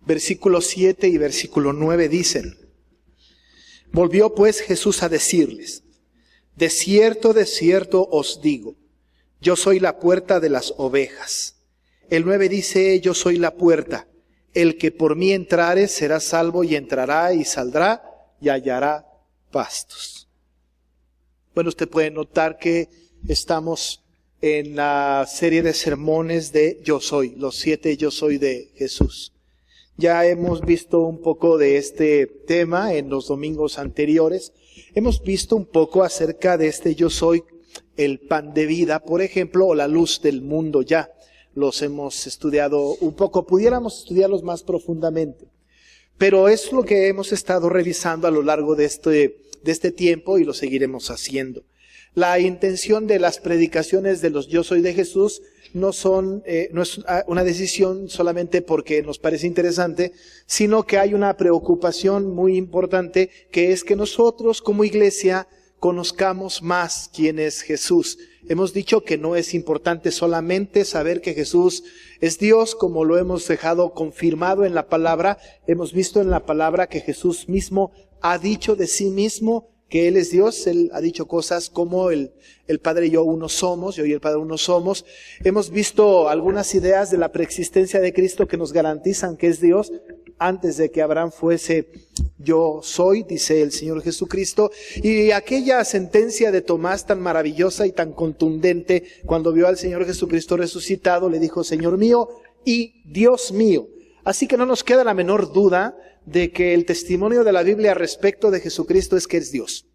Versículo 7 y versículo 9 dicen: Volvió pues Jesús a decirles: de cierto os digo, yo soy la puerta de las ovejas. El 9 dice: yo soy la puerta. El que por mí entrare será salvo, y entrará y saldrá y hallará pastos. Bueno, usted puede notar que estamos en la serie de sermones de Yo Soy, los 7 Yo Soy de Jesús. Ya hemos visto un poco de este tema en los domingos anteriores. Hemos visto un poco acerca de este Yo Soy, el pan de vida, por ejemplo, o la luz del mundo. Ya los hemos estudiado un poco. Pudiéramos estudiarlos más profundamente. Pero es lo que hemos estado revisando a lo largo de este tiempo, y lo seguiremos haciendo. La intención de las predicaciones de los Yo Soy de Jesús no es una decisión solamente porque nos parece interesante, sino que hay una preocupación muy importante, que es que nosotros como iglesia conozcamos más quién es Jesús. Hemos dicho que no es importante solamente saber que Jesús es Dios, como lo hemos dejado confirmado en la palabra. Hemos visto en la palabra que Jesús mismo ha dicho de sí mismo que Él es Dios. Él ha dicho cosas como el Padre y yo uno somos, yo y el Padre uno somos. Hemos visto algunas ideas de la preexistencia de Cristo que nos garantizan que es Dios. Antes de que Abraham fuese, yo soy, dice el Señor Jesucristo. Y aquella sentencia de Tomás tan maravillosa y tan contundente, cuando vio al Señor Jesucristo resucitado, le dijo: Señor mío y Dios mío. Así que no nos queda la menor duda de que el testimonio de la Biblia respecto de Jesucristo es que es Dios.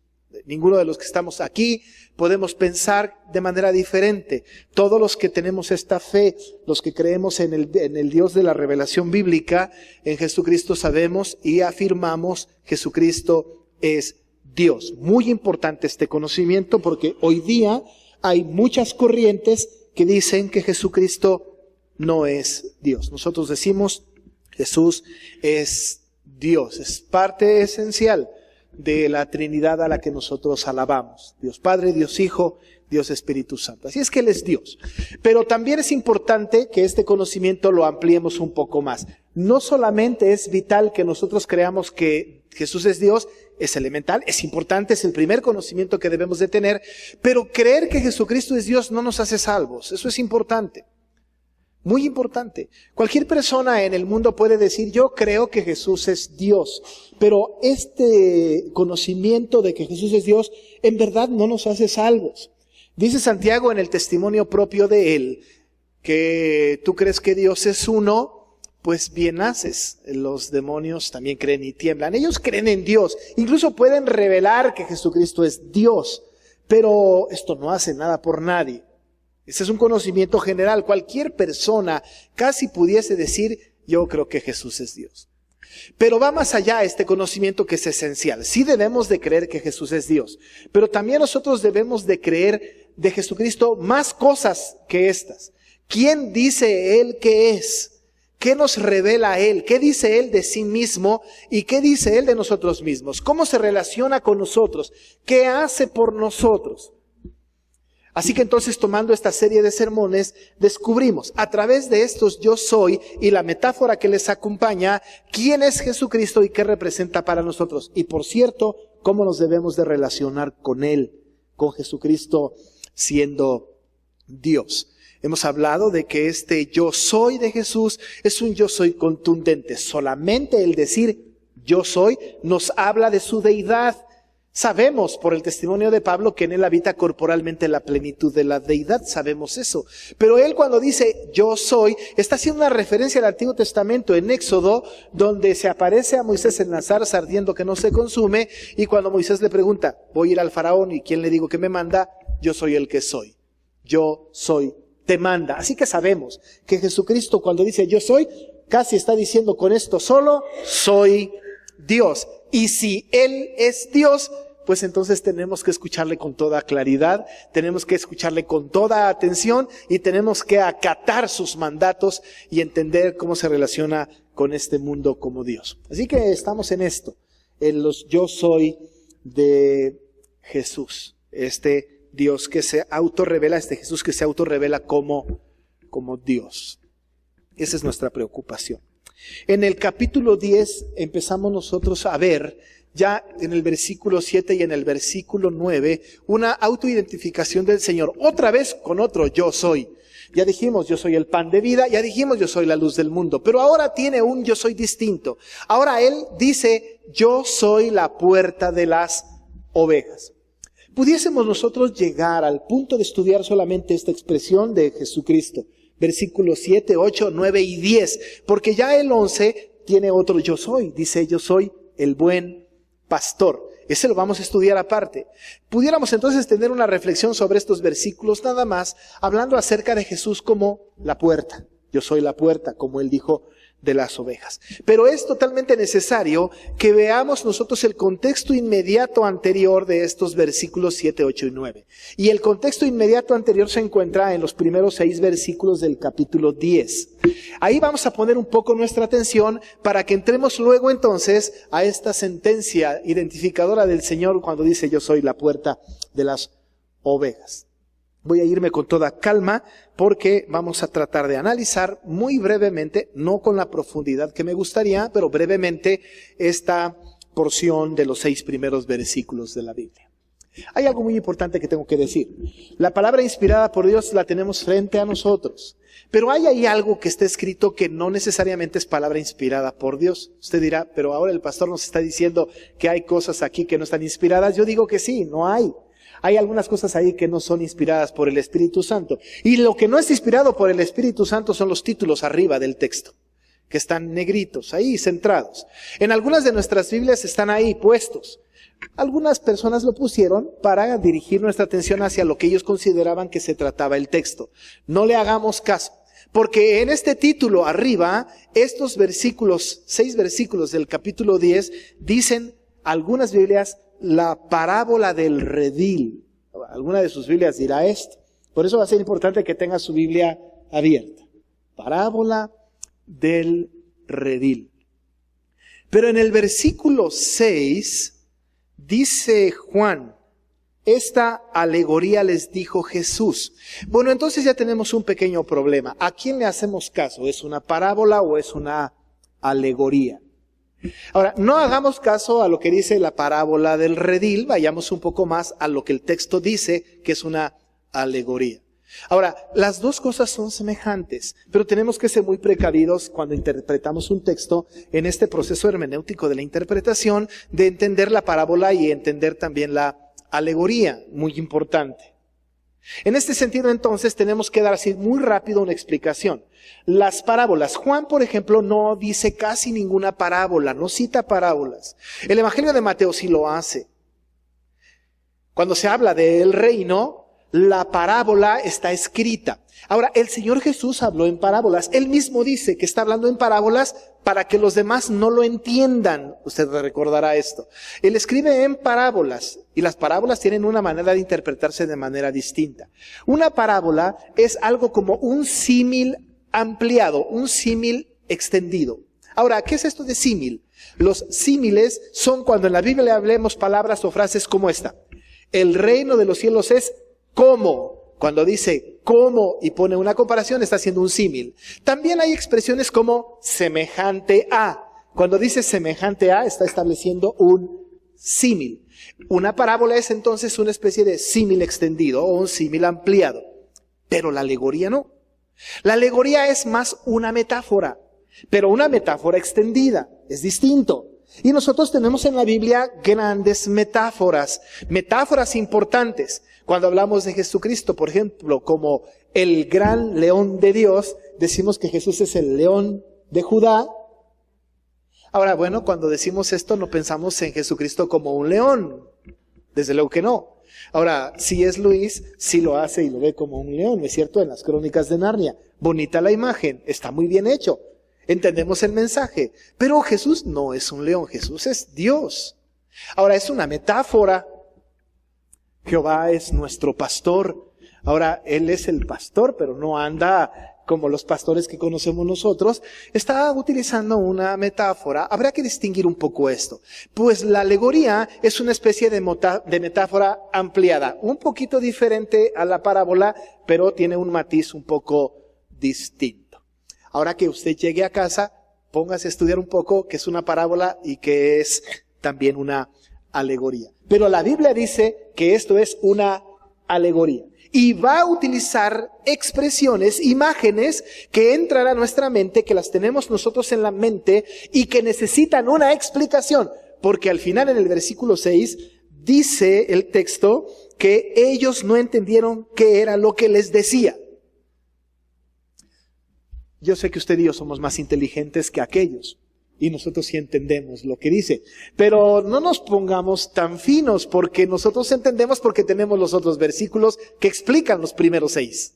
Ninguno de los que estamos aquí podemos pensar de manera diferente. Todos los que tenemos esta fe, los que creemos en el Dios de la revelación bíblica, en Jesucristo, sabemos y afirmamos: Jesucristo es Dios. Muy importante este conocimiento, porque hoy día hay muchas corrientes que dicen que Jesucristo no es Dios. Nosotros decimos: Jesús es Dios, es parte esencial de la Trinidad a la que nosotros alabamos. Dios Padre, Dios Hijo, Dios Espíritu Santo. Así es que Él es Dios. Pero también es importante que este conocimiento lo ampliemos un poco más. No solamente es vital que nosotros creamos que Jesús es Dios, es elemental, es importante, es el primer conocimiento que debemos de tener, pero creer que Jesucristo es Dios no nos hace salvos. Eso es importante. Muy importante. Cualquier persona en el mundo puede decir: yo creo que Jesús es Dios, pero este conocimiento de que Jesús es Dios en verdad no nos hace salvos. Dice Santiago en el testimonio propio de él, que tú crees que Dios es uno, pues bien haces. Los demonios también creen y tiemblan. Ellos creen en Dios, incluso pueden revelar que Jesucristo es Dios, pero esto no hace nada por nadie. Ese es un conocimiento general. Cualquier persona casi pudiese decir: yo creo que Jesús es Dios. Pero va más allá este conocimiento, que es esencial. Sí debemos de creer que Jesús es Dios, pero también nosotros debemos de creer de Jesucristo más cosas que estas. ¿Quién dice Él que es? ¿Qué nos revela Él? ¿Qué dice Él de sí mismo? ¿Y qué dice Él de nosotros mismos? ¿Cómo se relaciona con nosotros? ¿Qué hace por nosotros? Así que entonces, tomando esta serie de sermones, descubrimos a través de estos yo soy y la metáfora que les acompaña, quién es Jesucristo y qué representa para nosotros. Y por cierto, cómo nos debemos de relacionar con Él, con Jesucristo siendo Dios. Hemos hablado de que este yo soy de Jesús es un yo soy contundente. Solamente el decir yo soy nos habla de su deidad. Sabemos por el testimonio de Pablo que en Él habita corporalmente la plenitud de la deidad, sabemos eso. Pero Él, cuando dice yo soy, está haciendo una referencia al Antiguo Testamento en Éxodo, donde se aparece a Moisés en la zarza ardiendo que no se consume, y cuando Moisés le pregunta: voy a ir al faraón, ¿y quién le digo que me manda? Yo soy el que soy. Yo soy, te manda. Así que sabemos que Jesucristo, cuando dice yo soy, casi está diciendo con esto solo: soy Dios. Y si Él es Dios, pues entonces tenemos que escucharle con toda claridad, tenemos que escucharle con toda atención y tenemos que acatar sus mandatos y entender cómo se relaciona con este mundo como Dios. Así que estamos en esto, en los yo soy de Jesús. Este Dios que se autorrevela, este Jesús que se autorrevela como Dios. Esa es nuestra preocupación. En el capítulo 10 empezamos nosotros a ver, ya en el versículo 7 y en el versículo 9, una autoidentificación del Señor. Otra vez con otro yo soy. Ya dijimos, yo soy el pan de vida, ya dijimos, yo soy la luz del mundo. Pero ahora tiene un yo soy distinto. Ahora Él dice, yo soy la puerta de las ovejas. Pudiésemos nosotros llegar al punto de estudiar solamente esta expresión de Jesucristo. Versículos 7, 8, 9 y 10. Porque ya el 11 tiene otro yo soy. Dice, yo soy el buen pastor. Ese lo vamos a estudiar aparte. Pudiéramos entonces tener una reflexión sobre estos versículos nada más, hablando acerca de Jesús como la puerta. Yo soy la puerta, como Él dijo de las ovejas. Pero es totalmente necesario que veamos nosotros el contexto inmediato anterior de estos versículos 7, 8 y 9. Y el contexto inmediato anterior se encuentra en los primeros 6 versículos del capítulo 10. Ahí vamos a poner un poco nuestra atención para que entremos luego entonces a esta sentencia identificadora del Señor cuando dice yo soy la puerta de las ovejas. Voy a irme con toda calma porque vamos a tratar de analizar muy brevemente, no con la profundidad que me gustaría, pero brevemente esta porción de los 6 primeros versículos de la Biblia. Hay algo muy importante que tengo que decir. La palabra inspirada por Dios la tenemos frente a nosotros, pero hay ahí algo que está escrito que no necesariamente es palabra inspirada por Dios. Usted dirá, pero ahora el pastor nos está diciendo que hay cosas aquí que no están inspiradas. Yo digo que sí, no hay. Hay algunas cosas ahí que no son inspiradas por el Espíritu Santo. Y lo que no es inspirado por el Espíritu Santo son los títulos arriba del texto, que están negritos, ahí centrados. En algunas de nuestras Biblias están ahí puestos. Algunas personas lo pusieron para dirigir nuestra atención hacia lo que ellos consideraban que se trataba el texto. No le hagamos caso, porque en este título arriba, estos versículos, 6 versículos del capítulo 10, dicen algunas Biblias, la parábola del redil. Alguna de sus Biblias dirá esto. Por eso va a ser importante que tenga su Biblia abierta. Parábola del redil. Pero en el versículo 6 dice Juan, esta alegoría les dijo Jesús. Bueno, entonces ya tenemos un pequeño problema. ¿A quién le hacemos caso? ¿Es una parábola o es una alegoría? Ahora, no hagamos caso a lo que dice la parábola del redil, vayamos un poco más a lo que el texto dice, que es una alegoría. Ahora, las dos cosas son semejantes, pero tenemos que ser muy precavidos cuando interpretamos un texto en este proceso hermenéutico de la interpretación, de entender la parábola y entender también la alegoría, muy importante. En este sentido, entonces, tenemos que dar así muy rápido una explicación. Las parábolas. Juan, por ejemplo, no dice casi ninguna parábola, no cita parábolas. El Evangelio de Mateo sí lo hace. Cuando se habla del reino, la parábola está escrita. Ahora, el Señor Jesús habló en parábolas. Él mismo dice que está hablando en parábolas para que los demás no lo entiendan. Usted recordará esto. Él escribe en parábolas y las parábolas tienen una manera de interpretarse de manera distinta. Una parábola es algo como un símil ampliado, un símil extendido. Ahora, ¿qué es esto de símil? Los símiles son cuando en la Biblia hablemos palabras o frases como esta. El reino de los cielos es como. Cuando dice como y pone una comparación, está haciendo un símil. También hay expresiones como semejante a. Cuando dice semejante a, está estableciendo un símil. Una parábola es entonces una especie de símil extendido o un símil ampliado. Pero la alegoría no. La alegoría es más una metáfora, pero una metáfora extendida. Es distinto. Y nosotros tenemos en la Biblia grandes metáforas, metáforas importantes. Cuando hablamos de Jesucristo, por ejemplo, como el gran león de Dios, decimos que Jesús es el león de Judá. Ahora, bueno, cuando decimos esto no pensamos en Jesucristo como un león. Desde luego que no. Ahora, si es Luis, sí lo hace y lo ve como un león, ¿no es cierto? En las Crónicas de Narnia. Bonita la imagen, está muy bien hecho. Entendemos el mensaje. Pero Jesús no es un león, Jesús es Dios. Ahora, es una metáfora. Jehová es nuestro pastor. Ahora, Él es el pastor, pero no anda como los pastores que conocemos nosotros. Está utilizando una metáfora. Habrá que distinguir un poco esto. Pues la alegoría es una especie de metáfora ampliada. Un poquito diferente a la parábola, pero tiene un matiz un poco distinto. Ahora que usted llegue a casa, póngase a estudiar un poco qué es una parábola y qué es también una alegoría. Pero la Biblia dice que esto es una alegoría. Y va a utilizar expresiones, imágenes que entran a nuestra mente, que las tenemos nosotros en la mente y que necesitan una explicación. Porque al final en el versículo 6 dice el texto que ellos no entendieron qué era lo que les decía. Yo sé que usted y yo somos más inteligentes que aquellos. Y nosotros sí entendemos lo que dice. Pero no nos pongamos tan finos, porque nosotros entendemos porque tenemos los otros versículos que explican los primeros 6.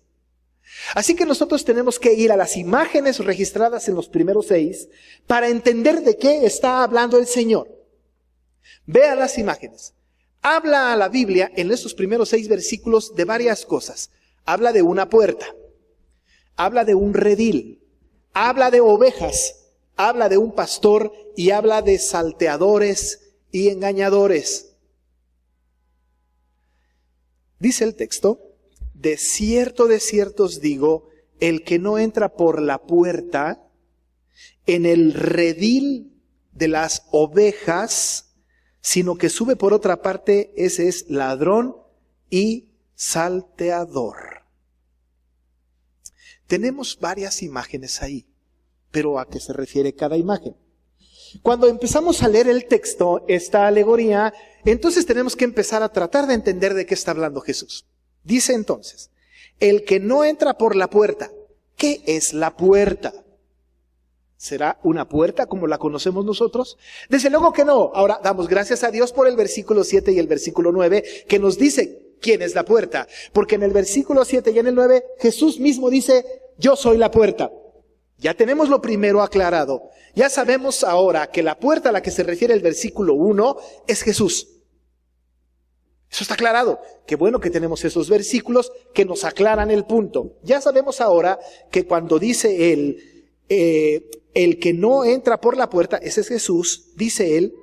Así que nosotros tenemos que ir a las imágenes registradas en los primeros 6 para entender de qué está hablando el Señor. Vea las imágenes. Habla a la Biblia en estos primeros 6 versículos de varias cosas. Habla de una puerta. Habla de un redil. Habla de ovejas. Habla de un pastor y habla de salteadores y engañadores. Dice el texto, de cierto os digo, el que no entra por la puerta en el redil de las ovejas, sino que sube por otra parte, ese es ladrón y salteador. Tenemos varias imágenes ahí. Pero ¿a qué se refiere cada imagen? Cuando empezamos a leer el texto, esta alegoría, entonces tenemos que empezar a tratar de entender de qué está hablando Jesús. Dice entonces, el que no entra por la puerta. ¿Qué es la puerta? ¿Será una puerta como la conocemos nosotros? Desde luego que no. Ahora damos gracias a Dios por el versículo 7 y el versículo 9 que nos dice quién es la puerta. Porque en el versículo 7 y en el 9 Jesús mismo dice, yo soy la puerta. Ya tenemos lo primero aclarado. Ya sabemos ahora que la puerta a la que se refiere el versículo 1 es Jesús. Eso está aclarado. Qué bueno que tenemos esos versículos que nos aclaran el punto. Ya sabemos ahora que cuando dice él, el que no entra por la puerta, ese es Jesús, dice él,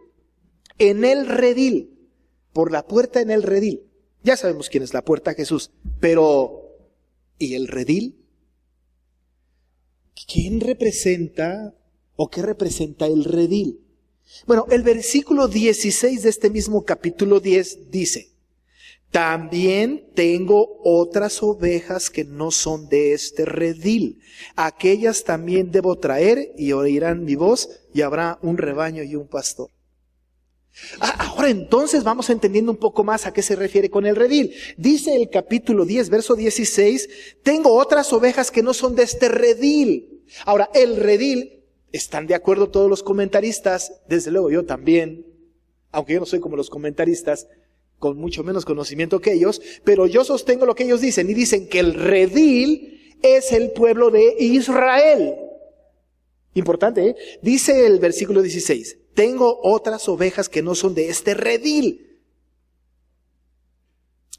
en el redil, por la puerta en el redil. Ya sabemos quién es la puerta, Jesús, pero ¿y el redil? ¿Quién representa o qué representa el redil? Bueno, el versículo 16 de este mismo capítulo 10 dice, también tengo otras ovejas que no son de este redil. Aquellas también debo traer y oirán mi voz y habrá un rebaño y un pastor. Ahora entonces vamos entendiendo un poco más a qué se refiere con el redil. Dice el capítulo 10, verso 16, tengo otras ovejas que no son de este redil. Ahora, el redil, ¿están de acuerdo todos los comentaristas? Desde luego yo también, aunque yo no soy como los comentaristas, con mucho menos conocimiento que ellos, pero yo sostengo lo que ellos dicen, y dicen que el redil es el pueblo de Israel. Importante, ¿eh? Dice el versículo 16, tengo otras ovejas que no son de este redil.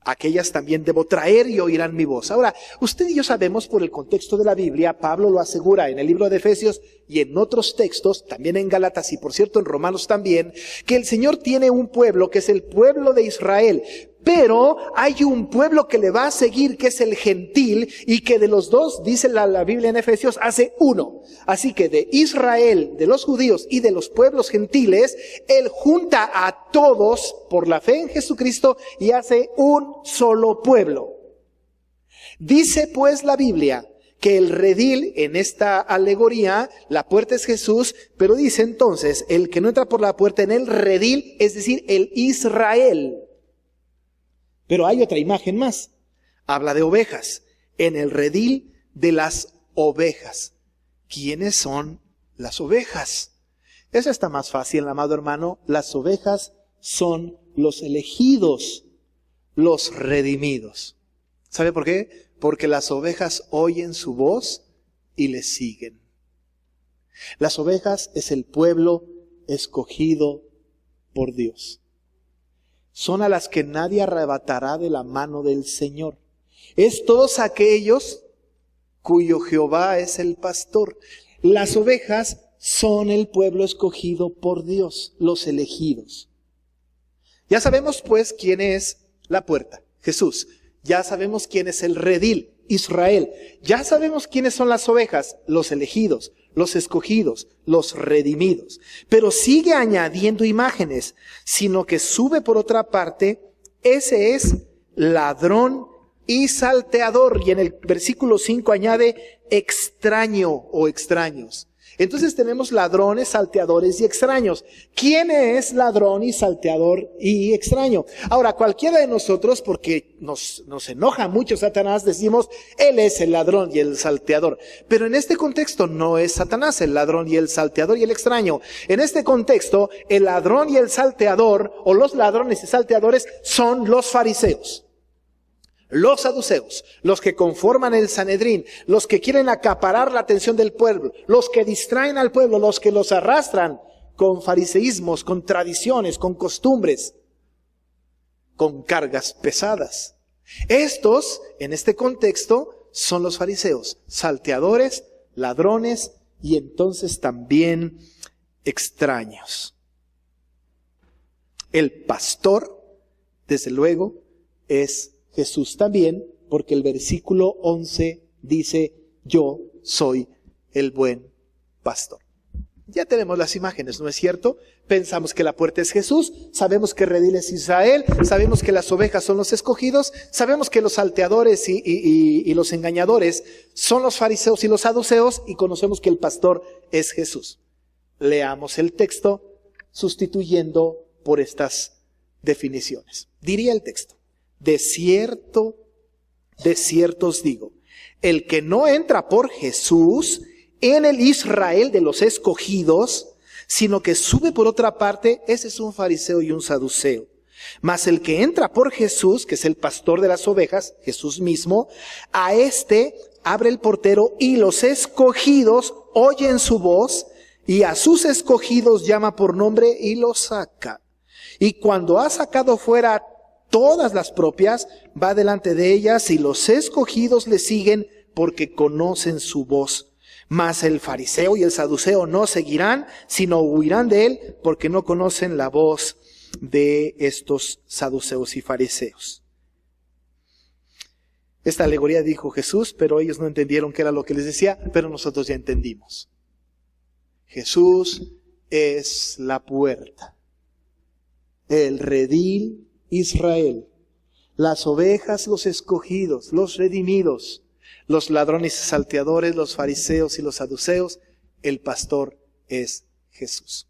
Aquellas también debo traer y oirán mi voz. Ahora, usted y yo sabemos por el contexto de la Biblia, Pablo lo asegura en el libro de Efesios y en otros textos, también en Gálatas y por cierto en Romanos también, que el Señor tiene un pueblo que es el pueblo de Israel. Pero hay un pueblo que le va a seguir, que es el gentil, y que de los dos, dice la Biblia en Efesios, hace uno. Así que de Israel, de los judíos y de los pueblos gentiles, Él junta a todos por la fe en Jesucristo y hace un solo pueblo. Dice pues la Biblia que el redil en esta alegoría, la puerta es Jesús, pero dice entonces, el que no entra por la puerta en el redil, es decir, el Israel. Pero hay otra imagen más. Habla de ovejas. En el redil de las ovejas. ¿Quiénes son las ovejas? Eso está más fácil, amado hermano. Las ovejas son los elegidos, los redimidos. ¿Sabe por qué? Porque las ovejas oyen su voz y le siguen. Las ovejas es el pueblo escogido por Dios. Son a las que nadie arrebatará de la mano del Señor. Es todos aquellos cuyo Jehová es el pastor. Las ovejas son el pueblo escogido por Dios, los elegidos. Ya sabemos pues quién es la puerta, Jesús. Ya sabemos quién es el redil, Israel. Ya sabemos quiénes son las ovejas, los elegidos, los escogidos, los redimidos. Pero sigue añadiendo imágenes, sino que sube por otra parte, ese es ladrón y salteador. Y en el versículo 5 añade extraño o extraños. Entonces tenemos ladrones, salteadores y extraños. ¿Quién es ladrón y salteador y extraño? Ahora, cualquiera de nosotros, porque nos enoja mucho Satanás, decimos, él es el ladrón y el salteador. Pero en este contexto no es Satanás el ladrón y el salteador y el extraño. En este contexto, el ladrón y el salteador, o los ladrones y salteadores, son los fariseos. Los saduceos, los que conforman el Sanedrín, los que quieren acaparar la atención del pueblo, los que distraen al pueblo, los que los arrastran con fariseísmos, con tradiciones, con costumbres, con cargas pesadas. Estos, en este contexto, son los fariseos, salteadores, ladrones y entonces también extraños. El pastor, desde luego, es Jesús también, porque el versículo 11 dice, yo soy el buen pastor. Ya tenemos las imágenes, ¿no es cierto? Pensamos que la puerta es Jesús, sabemos que el redil es Israel, sabemos que las ovejas son los escogidos, sabemos que los salteadores y los engañadores son los fariseos y los saduceos, y conocemos que el pastor es Jesús. Leamos el texto sustituyendo por estas definiciones. Diría el texto: de cierto os digo, el que no entra por Jesús en el Israel de los escogidos, sino que sube por otra parte, ese es un fariseo y un saduceo. Mas el que entra por Jesús, que es el pastor de las ovejas, Jesús mismo, a este abre el portero y los escogidos oyen su voz, y a sus escogidos llama por nombre y los saca. Y cuando ha sacado fuera todas las propias, va delante de ellas, y los escogidos le siguen porque conocen su voz. Mas el fariseo y el saduceo no seguirán, sino huirán de él, porque no conocen la voz de estos saduceos y fariseos. Esta alegoría dijo Jesús, pero ellos no entendieron qué era lo que les decía, pero nosotros ya entendimos. Jesús es la puerta, el redil Israel, las ovejas, los escogidos, los redimidos, los ladrones y salteadores, los fariseos y los saduceos. El pastor es Jesús.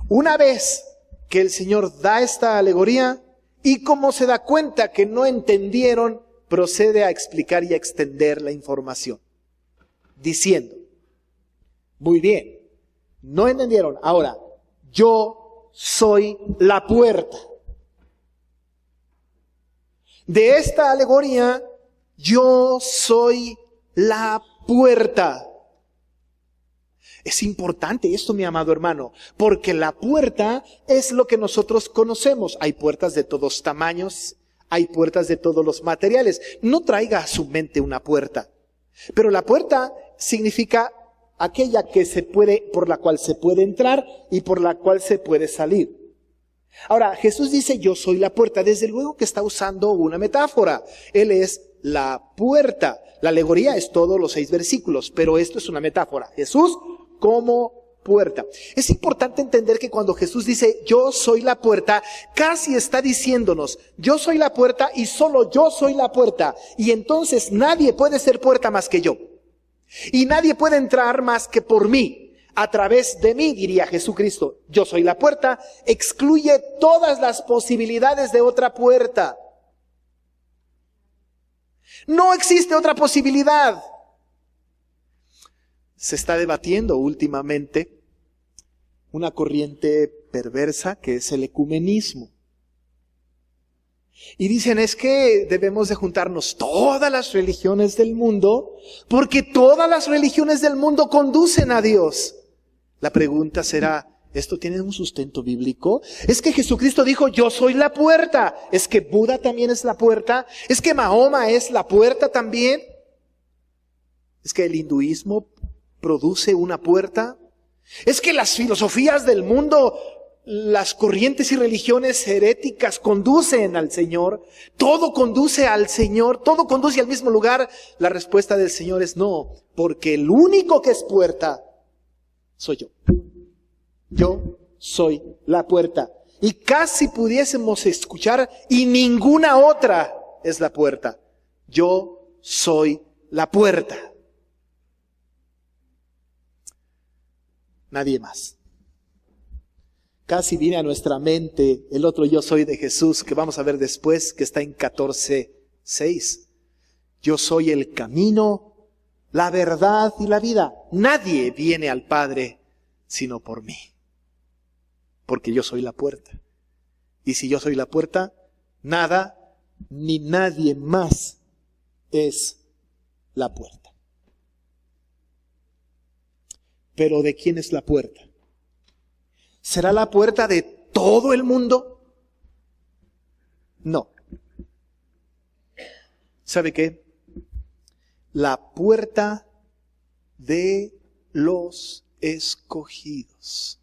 Una vez que el Señor da esta alegoría, y como se da cuenta que no entendieron, procede a explicar y a extender la información, diciendo: muy bien, no entendieron. Ahora, yo soy la puerta. De esta alegoría, yo soy la puerta. Es importante esto, mi amado hermano, porque la puerta es lo que nosotros conocemos. Hay puertas de todos tamaños, hay puertas de todos los materiales. No traiga a su mente una puerta. Pero la puerta significa aquella que por la cual se puede entrar y por la cual se puede salir. Ahora, Jesús dice, yo soy la puerta. Desde luego que está usando una metáfora. Él es la puerta. La alegoría es todos los 6 versículos, pero esto es una metáfora. Jesús como puerta. Es importante entender que cuando Jesús dice, yo soy la puerta, casi está diciéndonos, yo soy la puerta y solo yo soy la puerta. Y entonces nadie puede ser puerta más que yo. Y nadie puede entrar más que por mí. A través de mí, diría Jesucristo, yo soy la puerta, excluye todas las posibilidades de otra puerta. No existe otra posibilidad. Se está debatiendo últimamente una corriente perversa que es el ecumenismo. Y dicen, es que debemos de juntarnos todas las religiones del mundo, porque todas las religiones del mundo conducen a Dios. La pregunta será, ¿esto tiene un sustento bíblico? Es que Jesucristo dijo, yo soy la puerta. Es que Buda también es la puerta. Es que Mahoma es la puerta también. Es que el hinduismo produce una puerta. Es que las filosofías del mundo, las corrientes y religiones heréticas conducen al Señor, todo conduce al Señor, todo conduce al mismo lugar. La respuesta del Señor es no, porque el único que es puerta soy yo. Yo soy la puerta. Y casi pudiésemos escuchar, y ninguna otra es la puerta. Yo soy la puerta. Nadie más. Casi viene a nuestra mente el otro yo soy de Jesús, que vamos a ver después, que está en 14:6. Yo soy el camino, la verdad y la vida. Nadie viene al Padre sino por mí. Porque yo soy la puerta. Y si yo soy la puerta, nada ni nadie más es la puerta. Pero ¿de quién es la puerta? ¿Será la puerta de todo el mundo? No. ¿Sabe qué? La puerta de los escogidos.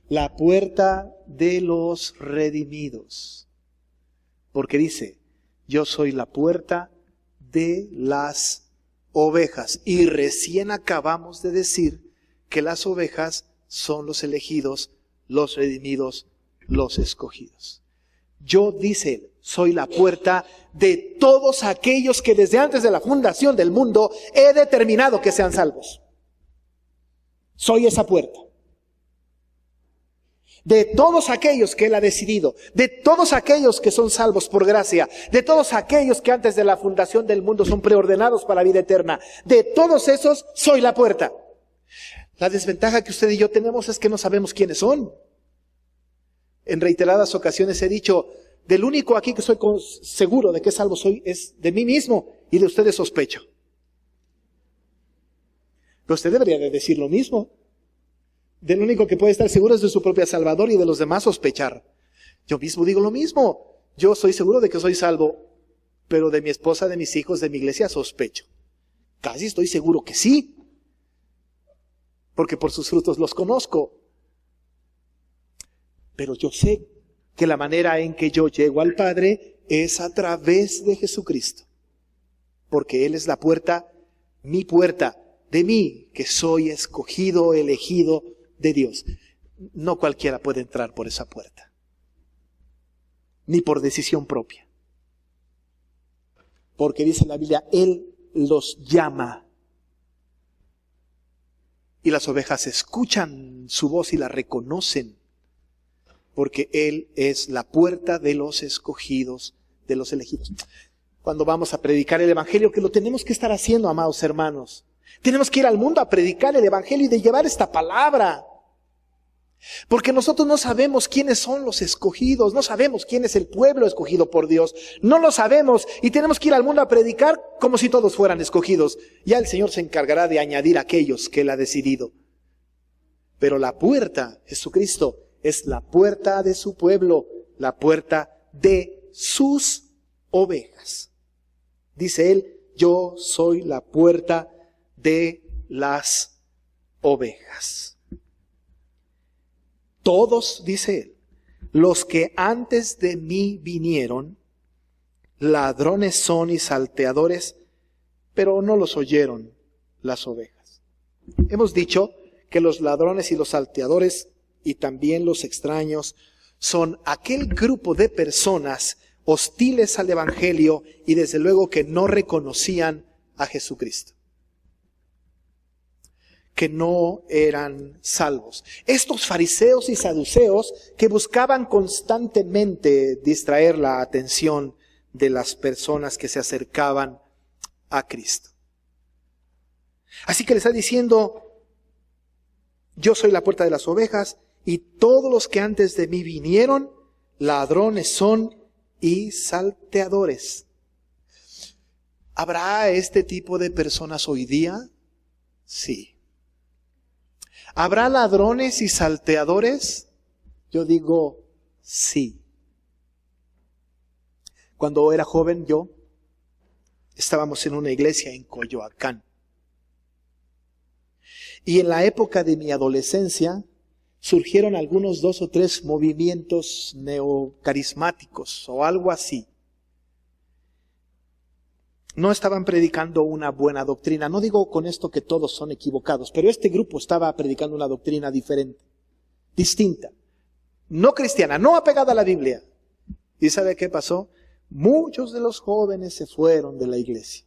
La puerta de los redimidos. Porque dice, yo soy la puerta de las ovejas. Y recién acabamos de decir que las ovejas son los elegidos, los redimidos, los escogidos. Yo, dice él, soy la puerta de todos aquellos que desde antes de la fundación del mundo he determinado que sean salvos. Soy esa puerta. De todos aquellos que él ha decidido, de todos aquellos que son salvos por gracia, de todos aquellos que antes de la fundación del mundo son preordenados para la vida eterna, de todos esos soy la puerta. La desventaja que usted y yo tenemos es que no sabemos quiénes son. En reiteradas ocasiones he dicho, del único aquí que estoy seguro de que salvo soy es de mí mismo y de ustedes sospecho. Pero usted debería de decir lo mismo. Del único que puede estar seguro es de su propia Salvador y de los demás sospechar. Yo mismo digo lo mismo. Yo soy seguro de que soy salvo, pero de mi esposa, de mis hijos, de mi iglesia sospecho. Casi estoy seguro que sí. Porque por sus frutos los conozco. Pero yo sé que la manera en que yo llego al Padre es a través de Jesucristo. Porque Él es la puerta, mi puerta, de mí, que soy escogido, elegido de Dios. No cualquiera puede entrar por esa puerta. Ni por decisión propia. Porque dice la Biblia, Él los llama. Y las ovejas escuchan su voz y la reconocen. Porque Él es la puerta de los escogidos, de los elegidos. Cuando vamos a predicar el Evangelio, que lo tenemos que estar haciendo, amados hermanos. Tenemos que ir al mundo a predicar el Evangelio y de llevar esta palabra. Porque nosotros no sabemos quiénes son los escogidos, no sabemos quién es el pueblo escogido por Dios. No lo sabemos y tenemos que ir al mundo a predicar como si todos fueran escogidos. Ya el Señor se encargará de añadir a aquellos que Él ha decidido. Pero la puerta, Jesucristo, es la puerta de su pueblo, la puerta de sus ovejas. Dice Él, yo soy la puerta de las ovejas. Todos, dice Él, los que antes de mí vinieron, ladrones son y salteadores, pero no los oyeron las ovejas. Hemos dicho que los ladrones y los salteadores y también los extraños son aquel grupo de personas hostiles al Evangelio y desde luego que no reconocían a Jesucristo. Que no eran salvos. Estos fariseos y saduceos que buscaban constantemente distraer la atención de las personas que se acercaban a Cristo. Así que le está diciendo, yo soy la puerta de las ovejas y todos los que antes de mí vinieron, ladrones son y salteadores. ¿Habrá este tipo de personas hoy día? Sí. ¿Habrá ladrones y salteadores? Yo digo, sí. Cuando era joven estábamos en una iglesia en Coyoacán. Y en la época de mi adolescencia, surgieron algunos 2 o 3 movimientos neocarismáticos o algo así. No estaban predicando una buena doctrina. No digo con esto que todos son equivocados, pero este grupo estaba predicando una doctrina diferente, distinta, no cristiana, no apegada a la Biblia. ¿Y sabe qué pasó? Muchos de los jóvenes se fueron de la iglesia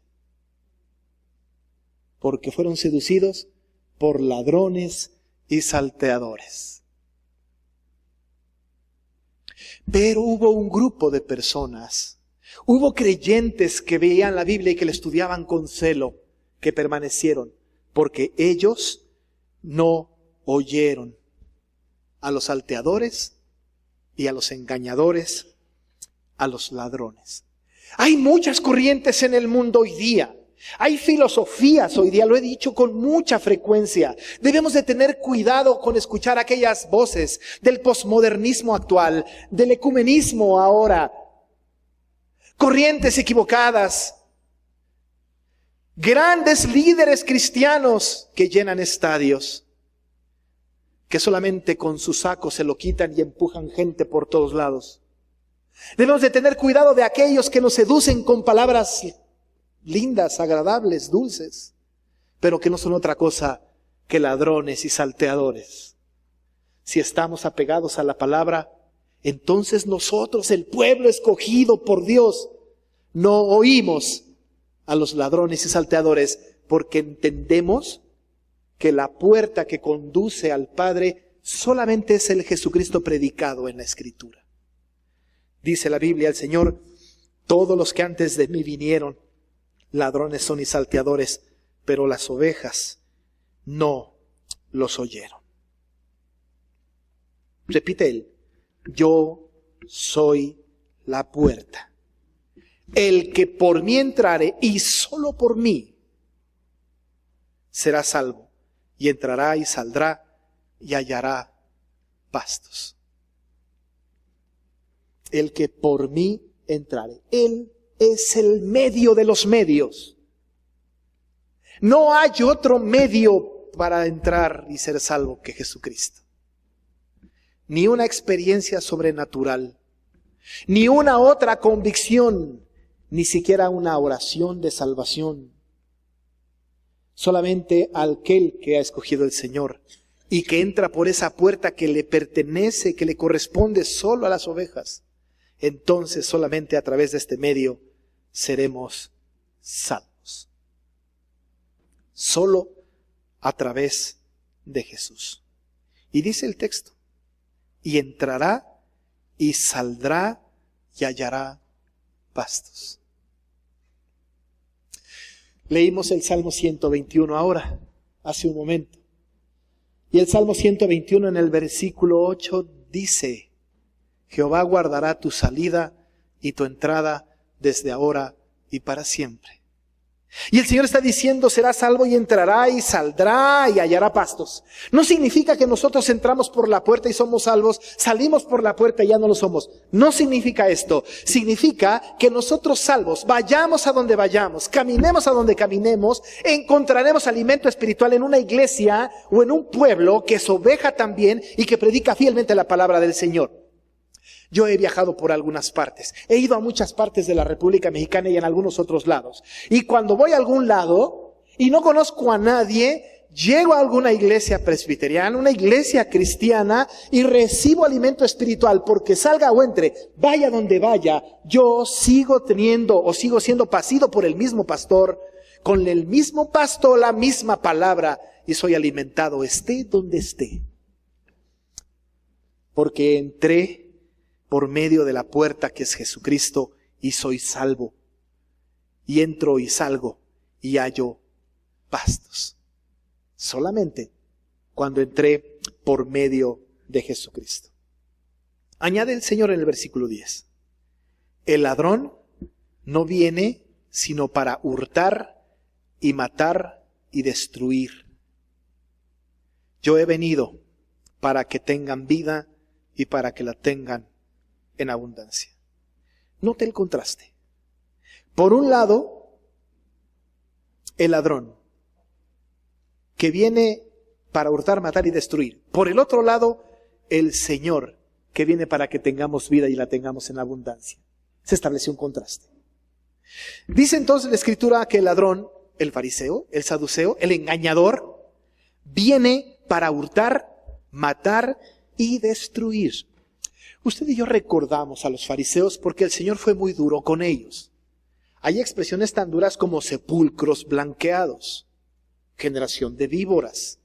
porque fueron seducidos por ladrones y salteadores. Pero hubo un grupo de personas, hubo creyentes que veían la Biblia y que la estudiaban con celo, que permanecieron, porque ellos no oyeron a los salteadores y a los engañadores, a los ladrones. Hay muchas corrientes en el mundo hoy día. Hay filosofías hoy día, lo he dicho con mucha frecuencia. Debemos de tener cuidado con escuchar aquellas voces del posmodernismo actual, del ecumenismo ahora. Corrientes equivocadas. Grandes líderes cristianos que llenan estadios, que solamente con su saco se lo quitan y empujan gente por todos lados. Debemos de tener cuidado de aquellos que nos seducen con palabras lindas, agradables, dulces, pero que no son otra cosa que ladrones y salteadores. Si estamos apegados a la palabra, entonces nosotros, el pueblo escogido por Dios, no oímos a los ladrones y salteadores, porque entendemos que la puerta que conduce al Padre solamente es el Jesucristo predicado en la Escritura. Dice la Biblia, el Señor: todos los que antes de mí vinieron, ladrones son y salteadores, pero las ovejas no los oyeron. Repite él: yo soy la puerta. El que por mí entrare, y solo por mí, será salvo, y entrará y saldrá y hallará pastos. El que por mí entrare. Él es el medio de los medios. No hay otro medio para entrar y ser salvo que Jesucristo. Ni una experiencia sobrenatural, ni una otra convicción, ni siquiera una oración de salvación. Solamente aquel que ha escogido el Señor y que entra por esa puerta que le pertenece, que le corresponde solo a las ovejas. Entonces solamente a través de este medio seremos salvos. Solo a través de Jesús. Y dice el texto: y entrará y saldrá y hallará pastos. Leímos el Salmo 121 ahora, hace un momento. Y el Salmo 121 en el versículo 8 dice: Jehová guardará tu salida y tu entrada desde ahora y para siempre. Y el Señor está diciendo: será salvo y entrará y saldrá y hallará pastos. No significa que nosotros entramos por la puerta y somos salvos, salimos por la puerta y ya no lo somos. No significa esto. Significa que nosotros salvos, vayamos a donde vayamos, caminemos a donde caminemos, encontraremos alimento espiritual en una iglesia o en un pueblo que es oveja también y que predica fielmente la palabra del Señor. Yo he viajado por algunas partes. He ido a muchas partes de la República Mexicana y en algunos otros lados. Y cuando voy a algún lado y no conozco a nadie, llego a alguna iglesia presbiteriana, una iglesia cristiana, y recibo alimento espiritual, porque salga o entre, vaya donde vaya, yo sigo teniendo o sigo siendo pasido por el mismo pastor, con el mismo pasto, la misma palabra, y soy alimentado, esté donde esté. Porque entré por medio de la puerta que es Jesucristo y soy salvo. Y entro y salgo y hallo pastos. Solamente cuando entré por medio de Jesucristo. Añade el Señor en el versículo 10. El ladrón no viene sino para hurtar y matar y destruir. Yo he venido para que tengan vida y para que la tengan en abundancia. Note el contraste. Por un lado, el ladrón, que viene para hurtar, matar y destruir. Por el otro lado, el Señor, que viene para que tengamos vida y la tengamos en abundancia. Se estableció un contraste. Dice entonces la Escritura que el ladrón, el fariseo, el saduceo, el engañador, viene para hurtar, matar y destruir. Usted y yo recordamos a los fariseos porque el Señor fue muy duro con ellos. Hay expresiones tan duras como sepulcros blanqueados, generación de víboras.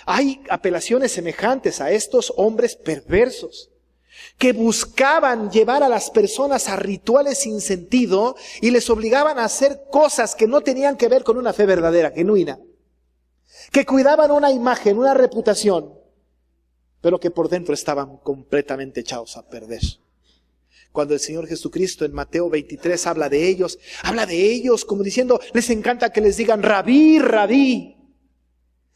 Hay apelaciones semejantes a estos hombres perversos que buscaban llevar a las personas a rituales sin sentido y les obligaban a hacer cosas que no tenían que ver con una fe verdadera, genuina, que cuidaban una imagen, una reputación, pero que por dentro estaban completamente echados a perder. Cuando el Señor Jesucristo en Mateo 23 habla de ellos como diciendo, les encanta que les digan rabí, rabí.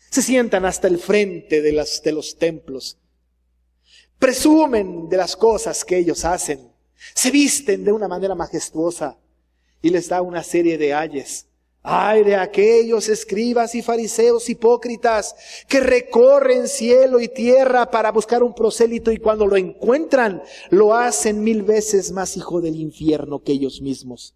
Se sientan hasta el frente de los templos. Presumen de las cosas que ellos hacen. Se visten de una manera majestuosa y les da una serie de ayes. Ay de aquellos escribas y fariseos hipócritas que recorren cielo y tierra para buscar un prosélito y cuando lo encuentran lo hacen 1000 veces más hijo del infierno que ellos mismos.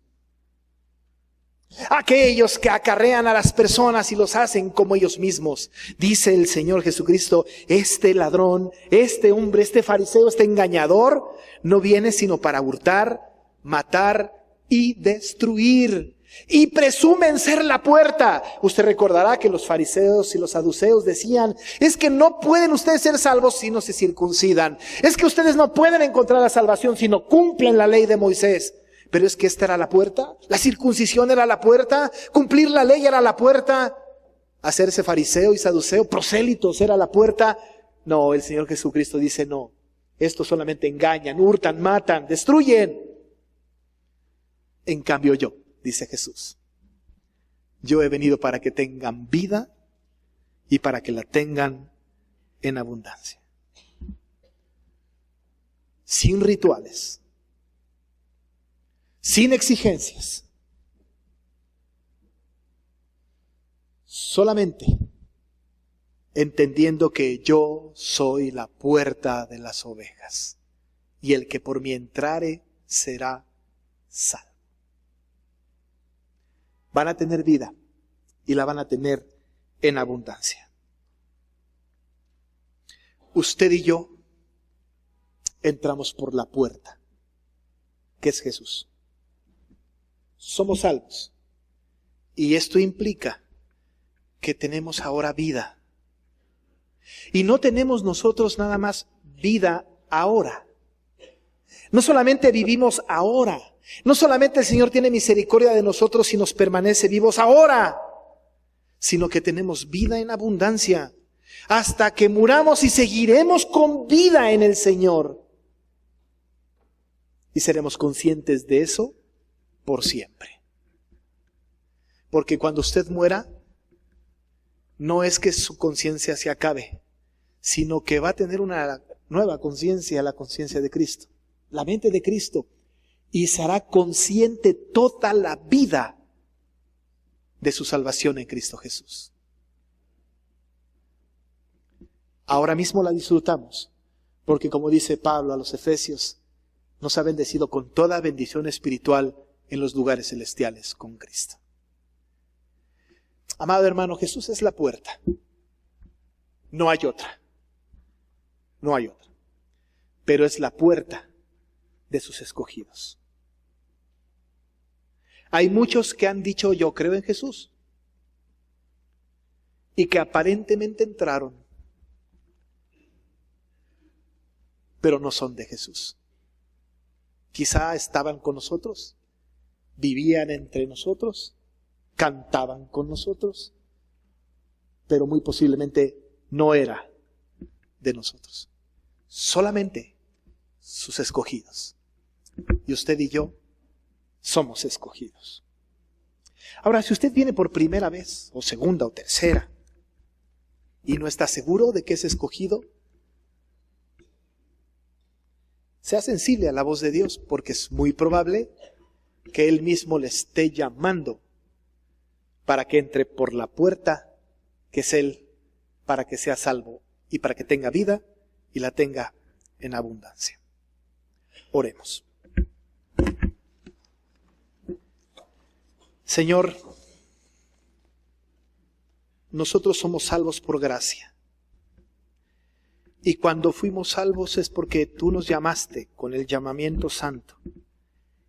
Aquellos que acarrean a las personas y los hacen como ellos mismos. Dice el Señor Jesucristo, este ladrón, este hombre, este fariseo, este engañador, no viene sino para hurtar, matar y destruir. Y presumen ser la puerta. Usted recordará que los fariseos y los saduceos decían, es que no pueden ustedes ser salvos si no se circuncidan. Es que ustedes no pueden encontrar la salvación si no cumplen la ley de Moisés. Pero es que esta era la puerta, la circuncisión era la puerta, cumplir la ley era la puerta, hacerse fariseo y saduceo, prosélitos era la puerta. No, el Señor Jesucristo dice no, estos solamente engañan, hurtan, matan, destruyen. En cambio yo, dice Jesús, yo he venido para que tengan vida y para que la tengan en abundancia. Sin rituales. Sin exigencias, solamente entendiendo que yo soy la puerta de las ovejas y el que por mí entrare será salvo. Van a tener vida y la van a tener en abundancia. Usted y yo entramos por la puerta, que es Jesús. Somos salvos. Y esto implica que tenemos ahora vida. Y no tenemos nosotros nada más vida ahora. No solamente vivimos ahora. No solamente el Señor tiene misericordia de nosotros y nos permanece vivos ahora, sino que tenemos vida en abundancia. Hasta que muramos y seguiremos con vida en el Señor. Y seremos conscientes de eso por siempre. Porque cuando usted muera, no es que su conciencia se acabe, sino que va a tener una nueva conciencia, la conciencia de Cristo, la mente de Cristo, y será consciente toda la vida de su salvación en Cristo Jesús. Ahora mismo la disfrutamos, porque como dice Pablo a los Efesios, nos ha bendecido con toda bendición espiritual en los lugares celestiales con Cristo. Amado hermano, Jesús es la puerta. No hay otra. No hay otra. Pero es la puerta de sus escogidos. Hay muchos que han dicho yo creo en Jesús y que aparentemente entraron, pero no son de Jesús. Quizá estaban con nosotros, vivían entre nosotros, cantaban con nosotros, pero muy posiblemente no era de nosotros. Solamente sus escogidos. Y usted y yo somos escogidos. Ahora, si usted viene por primera vez, o segunda o tercera, y no está seguro de que es escogido, sea sensible a la voz de Dios, porque es muy probable que Él mismo le esté llamando para que entre por la puerta que es Él para que sea salvo y para que tenga vida y la tenga en abundancia. Oremos. Señor, nosotros somos salvos por gracia. Y cuando fuimos salvos es porque tú nos llamaste con el llamamiento santo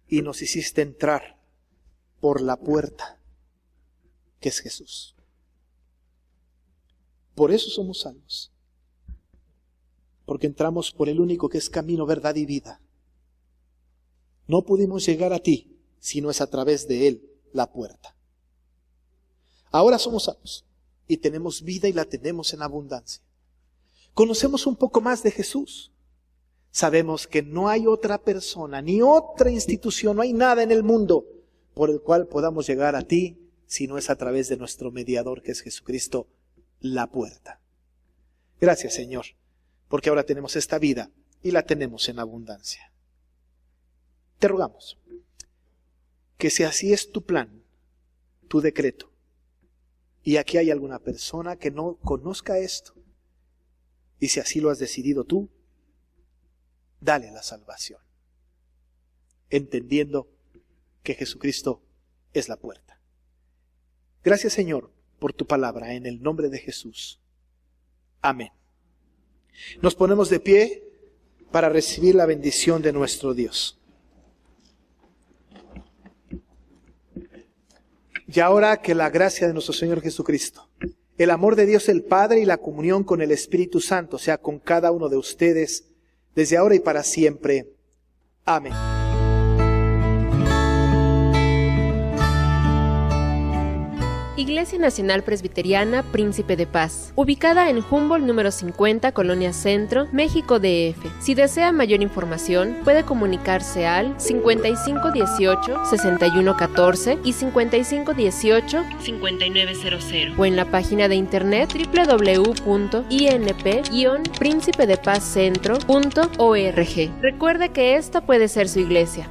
y nos hiciste entrar por la puerta, que es Jesús. Por eso somos salvos. Porque entramos por el único que es camino, verdad y vida. No pudimos llegar a ti si no es a través de Él, la puerta. Ahora somos salvos y tenemos vida y la tenemos en abundancia. Conocemos un poco más de Jesús. Sabemos que no hay otra persona, ni otra institución, no hay nada en el mundo por el cual podamos llegar a ti si no es a través de nuestro mediador, que es Jesucristo, la puerta. Gracias, Señor, porque ahora tenemos esta vida y la tenemos en abundancia. Te rogamos que si así es tu plan, tu decreto, y aquí hay alguna persona que no conozca esto, y si así lo has decidido tú, dale la salvación, entendiendo que Jesucristo es la puerta. Gracias, Señor, por tu palabra, en el nombre de Jesús. Amén. Nos ponemos de pie para recibir la bendición de nuestro Dios. Y ahora que la gracia de nuestro Señor Jesucristo, el amor de Dios el Padre y la comunión con el Espíritu Santo sea con cada uno de ustedes, desde ahora y para siempre. Amén. Iglesia Nacional Presbiteriana Príncipe de Paz, ubicada en Humboldt número 50, Colonia Centro, México DF. Si desea mayor información, puede comunicarse al 5518-6114 y 5518-5900 o en la página de internet www.inp-príncipedepazcentro.org. Recuerde que esta puede ser su iglesia.